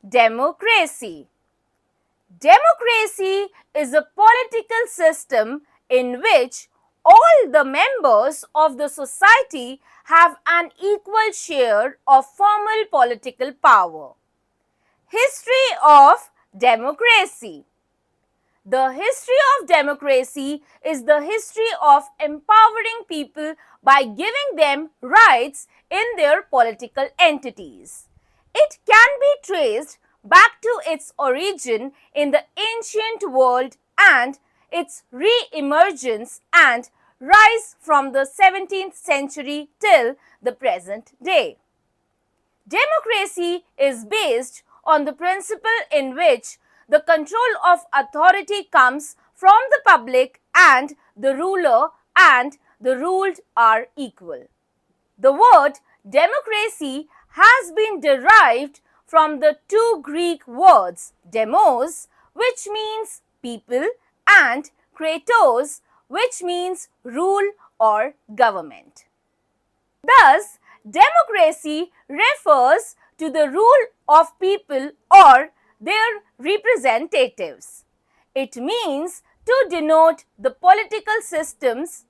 Democracy. Democracy is a political system in which all the members of the society have an equal share of formal political power. History of democracy. The history of democracy is the history of empowering people by giving them rights in their political entities. It can be traced back to its origin in the ancient world and its re-emergence and rise from the 17th century till the present day. Democracy is based on the principle in which the control of authority comes from the public and the ruler and the ruled are equal. The word democracy has been derived from the two Greek words demos, which means people, and kratos, which means rule or government. Thus, democracy refers to the rule of people or their representatives. It means to denote the political systems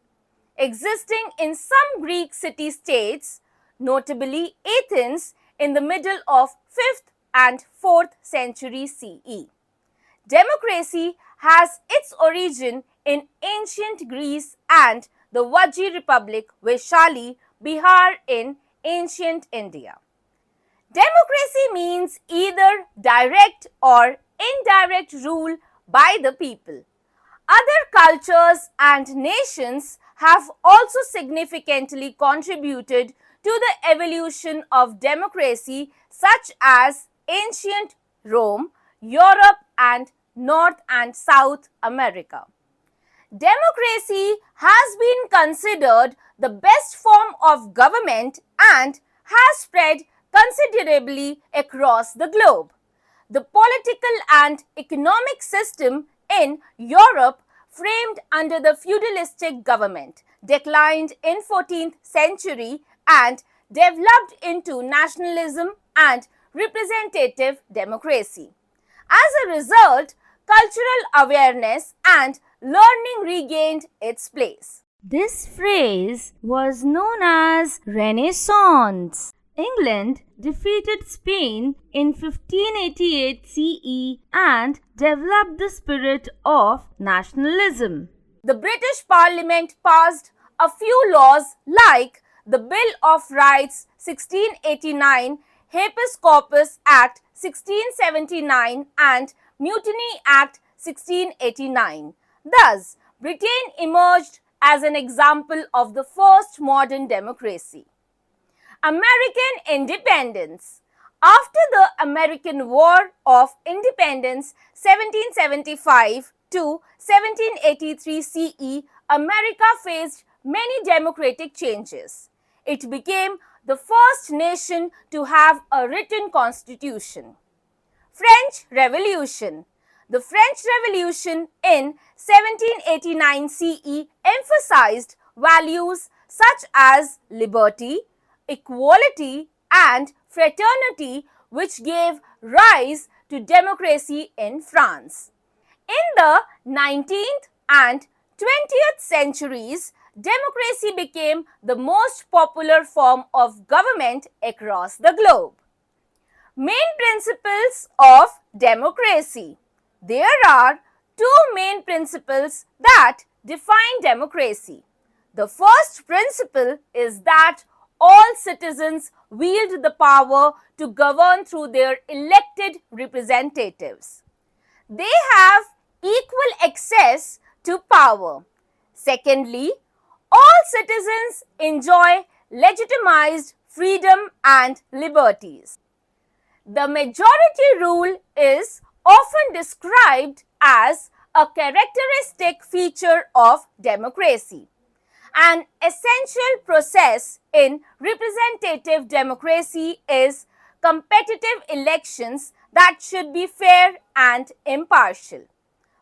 existing in some Greek city-states, notably Athens, in the middle of 5th and 4th century CE. Democracy has its origin in ancient Greece and the Vajji Republic, Vaishali, Bihar in ancient India. Democracy means either direct or indirect rule by the people. Other cultures and nations have also significantly contributed to the evolution of democracy, such as ancient Rome, Europe, and North and South America. Democracy has been considered the best form of government and has spread considerably across the globe. The political and economic system in Europe, framed under the feudalistic government, declined in 14th century and developed into nationalism and representative democracy. As a result, cultural awareness and learning regained its place. This phrase was known as Renaissance. England defeated Spain in 1588 CE and developed the spirit of nationalism. The British Parliament passed a few laws like the Bill of Rights 1689, Habeas Corpus Act 1679 and Mutiny Act 1689. Thus, Britain emerged as an example of the first modern democracy. American independence. After the American War of Independence 1775 to 1783 CE, America faced many democratic changes. It became the first nation to have a written constitution. French Revolution. The French Revolution in 1789 CE emphasized values such as liberty, equality, and fraternity, which gave rise to democracy in France. In the 19th and 20th centuries, democracy became the most popular form of government across the globe. Main principles of democracy. There are two main principles that define democracy. The first principle is that all citizens wield the power to govern through their elected representatives. They have equal access to power. Secondly, all citizens enjoy legitimized freedom and liberties. The majority rule is often described as a characteristic feature of democracy. An essential process in representative democracy is competitive elections that should be fair and impartial.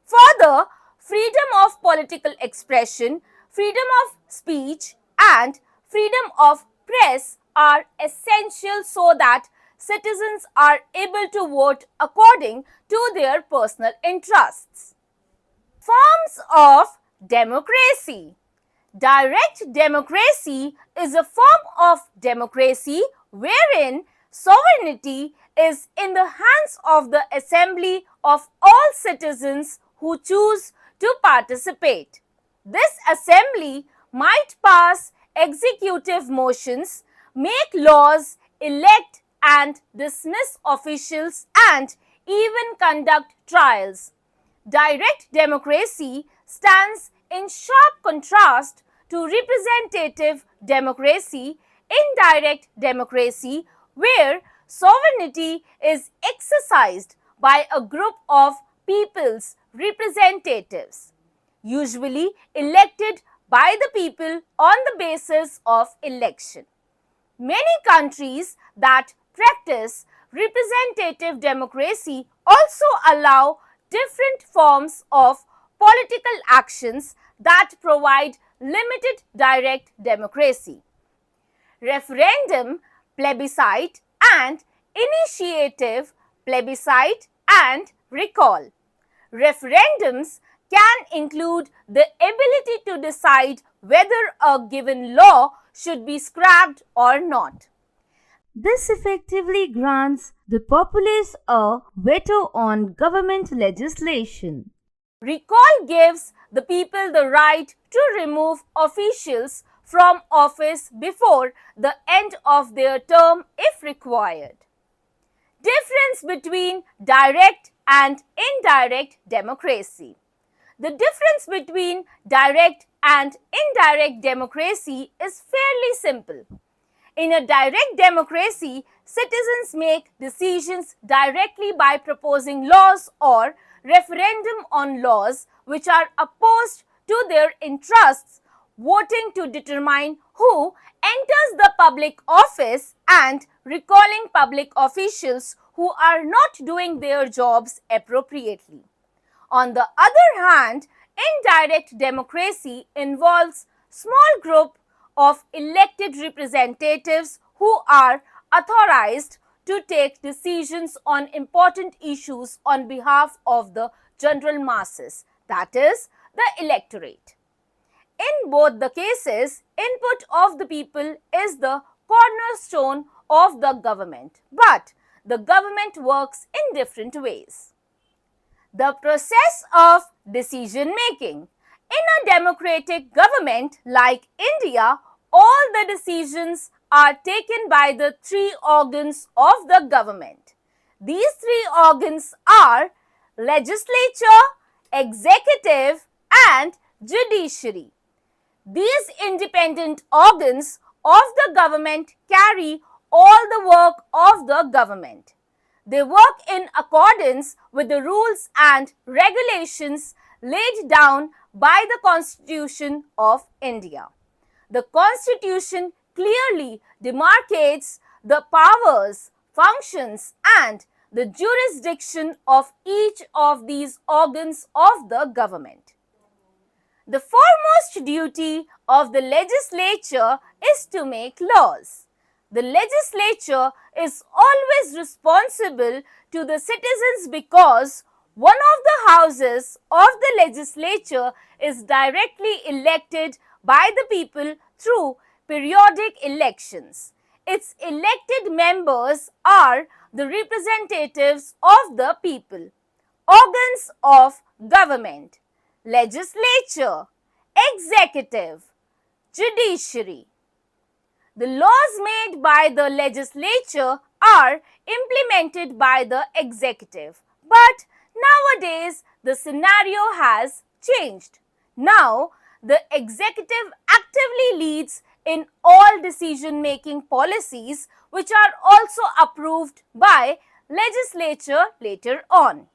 Further, freedom of political expression, freedom of speech, and freedom of press are essential so that citizens are able to vote according to their personal interests. Forms of democracy. Direct democracy is a form of democracy wherein sovereignty is in the hands of the assembly of all citizens who choose to participate. This assembly might pass executive motions, make laws, elect and dismiss officials, and even conduct trials. Direct democracy stands in sharp contrast to representative democracy, indirect democracy, where sovereignty is exercised by a group of people's representatives, usually elected by the people on the basis of election. Many countries that practice representative democracy also allow different forms of political actions that provide limited direct democracy. Referendum, plebiscite and initiative, plebiscite and recall. Referendums can include the ability to decide whether a given law should be scrapped or not. This effectively grants the populace a veto on government legislation. Recall gives the people the right to remove officials from office before the end of their term if required. Difference between direct and indirect democracy. The difference between direct and indirect democracy is fairly simple. In a direct democracy, citizens make decisions directly by proposing laws or referendum on laws which are opposed to their interests, voting to determine who enters the public office and recalling public officials who are not doing their jobs appropriately. On the other hand, indirect democracy involves small group of elected representatives who are authorized to take decisions on important issues on behalf of the general masses, that is, the electorate. In both the cases, input of the people is the cornerstone of the government, but the government works in different ways. The process of decision making. In a democratic government like India, all the decisions are taken by the three organs of the government. These three organs are legislature, executive and judiciary. These independent organs of the government carry all the work of the government. They work in accordance with the rules and regulations laid down by the Constitution of India. The Constitution clearly demarcates the powers, functions and the jurisdiction of each of these organs of the government. The foremost duty of the legislature is to make laws. The legislature is always responsible to the citizens because one of the houses of the legislature is directly elected by the people through periodic elections. Its elected members are the representatives of the people. Organs of government: legislature, executive, judiciary. The laws made by the legislature are implemented by the executive. But nowadays, the scenario has changed. Now, the executive actively leads in all decision-making policies which are also approved by legislature later on.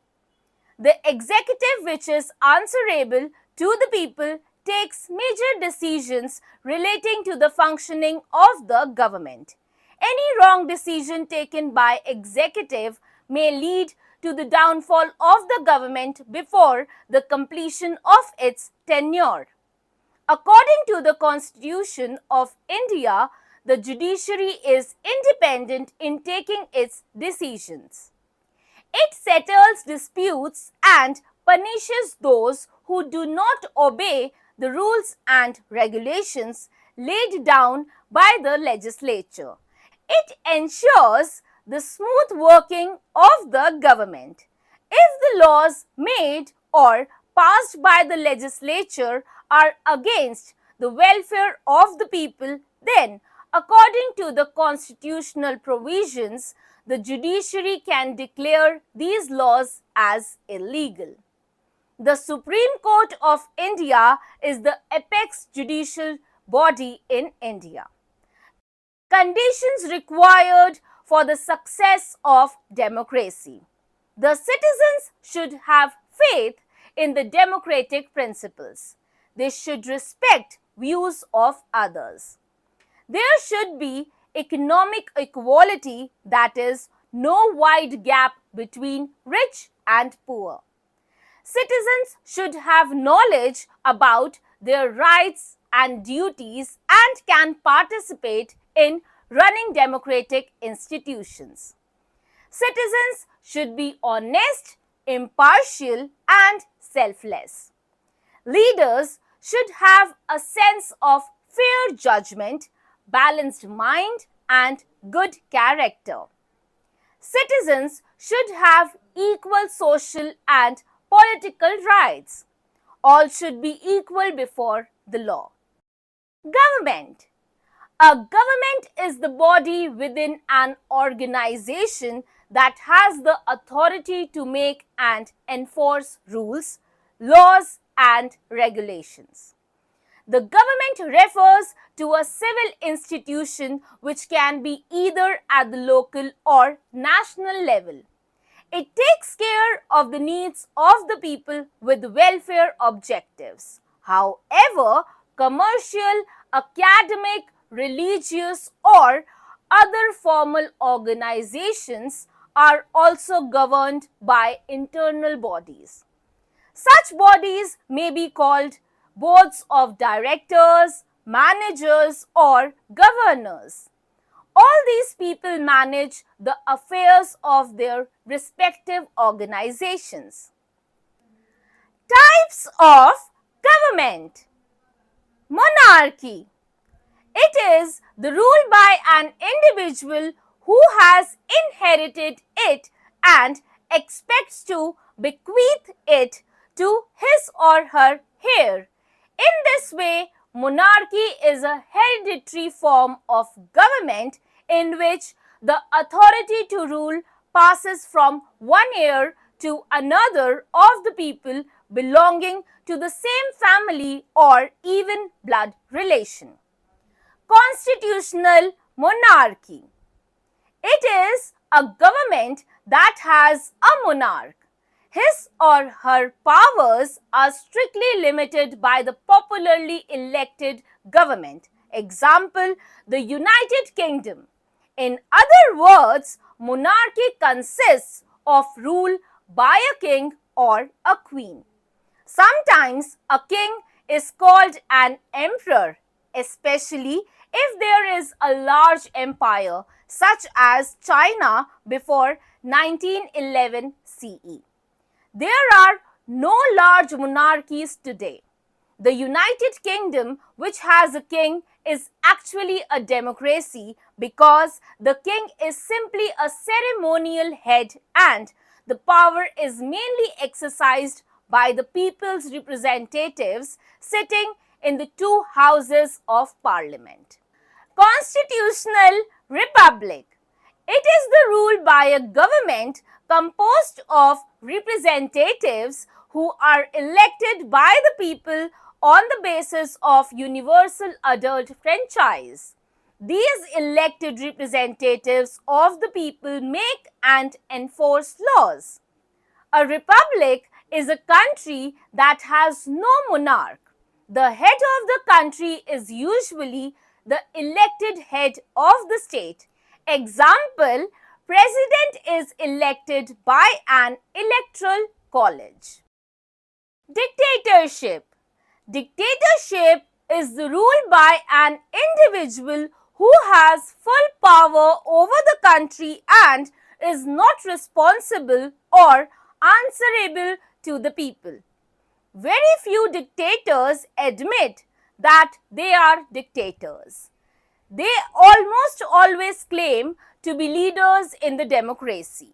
The executive, which is answerable to the people, takes major decisions relating to the functioning of the government. Any wrong decision taken by executive may lead to the downfall of the government before the completion of its tenure. According to the Constitution of India, the judiciary is independent in taking its decisions. It settles disputes and punishes those who do not obey the rules and regulations laid down by the legislature. It ensures the smooth working of the government. If the laws made or passed by the legislature are against the welfare of the people, then, according to the constitutional provisions, the judiciary can declare these laws as illegal. The Supreme Court of India is the apex judicial body in India. Conditions required for the success of democracy. The citizens should have faith in the democratic principles. They should respect views of others. There should be economic equality, that is, no wide gap between rich and poor. Citizens should have knowledge about their rights and duties and can participate in running democratic institutions. Citizens should be honest, impartial, and selfless. Leaders should have a sense of fair judgment, balanced mind, and good character. Citizens should have equal social and political rights. All should be equal before the law. Government. A government is the body within an organization that has the authority to make and enforce rules, laws, and regulations. The government refers to a civil institution which can be either at the local or national level. It takes care of the needs of the people with welfare objectives. However, commercial, academic, religious, or other formal organizations are also governed by internal bodies. Such bodies may be called boards of directors, managers, or governors. All these people manage the affairs of their respective organizations. Types of government. Monarchy. It is the rule by an individual who has inherited it and expects to bequeath it to his or her heir. In this way, monarchy is a hereditary form of government in which the authority to rule passes from one heir to another of the people belonging to the same family or even blood relation. Constitutional monarchy. It is a government that has a monarch. His or her powers are strictly limited by the popularly elected government. Example, the United Kingdom. In other words, monarchy consists of rule by a king or a queen. Sometimes a king is called an emperor, especially if there is a large empire such as China before 1911 CE. There are no large monarchies today. The United Kingdom, which has a king, is actually a democracy because the king is simply a ceremonial head and the power is mainly exercised by the people's representatives sitting in the two houses of parliament. Constitutional republic. It is the rule by a government composed of representatives who are elected by the people on the basis of universal adult franchise. These elected representatives of the people make and enforce laws. A republic is a country that has no monarch. The head of the country is usually the elected head of the state. Example, president is elected by an electoral college. Dictatorship. Dictatorship is the rule by an individual who has full power over the country and is not responsible or answerable to the people. Very few dictators admit that they are dictators. They almost always claim to be leaders in the democracy.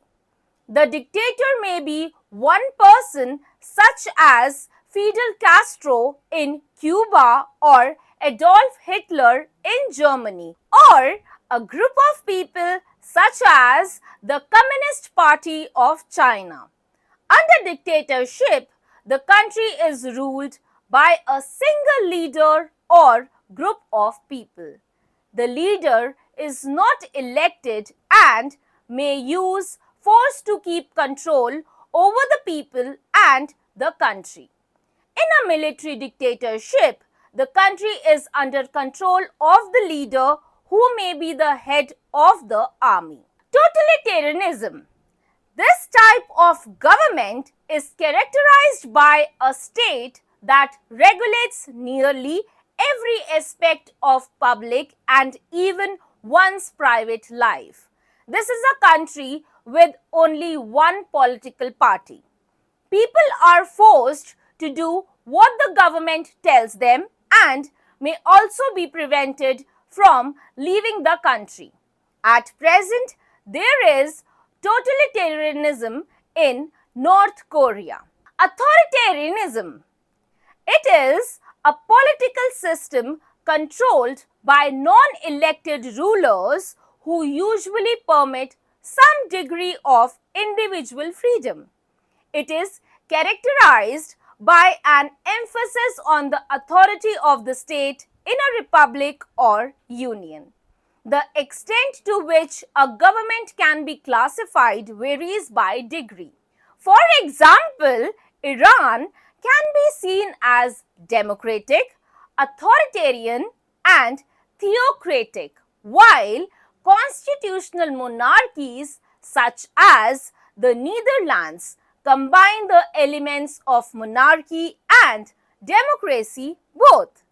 The dictator may be one person, such as Fidel Castro in Cuba or Adolf Hitler in Germany, or a group of people such as the Communist Party of China. Under dictatorship, the country is ruled by a single leader or group of people. The leader is not elected and may use force to keep control over the people and the country. In a military dictatorship, the country is under control of the leader who may be the head of the army. Totalitarianism. This type of government is characterized by a state that regulates nearly every aspect of public and even one's private life. This is a country with only one political party. People are forced to do what the government tells them and may also be prevented from leaving the country. At present, there is totalitarianism in North Korea. Authoritarianism. It is a political system controlled by non-elected rulers who usually permit some degree of individual freedom. It is characterized by an emphasis on the authority of the state in a republic or union. The extent to which a government can be classified varies by degree. For example, Iran can be seen as democratic, authoritarian, and theocratic, while constitutional monarchies such as the Netherlands combine the elements of monarchy and democracy both.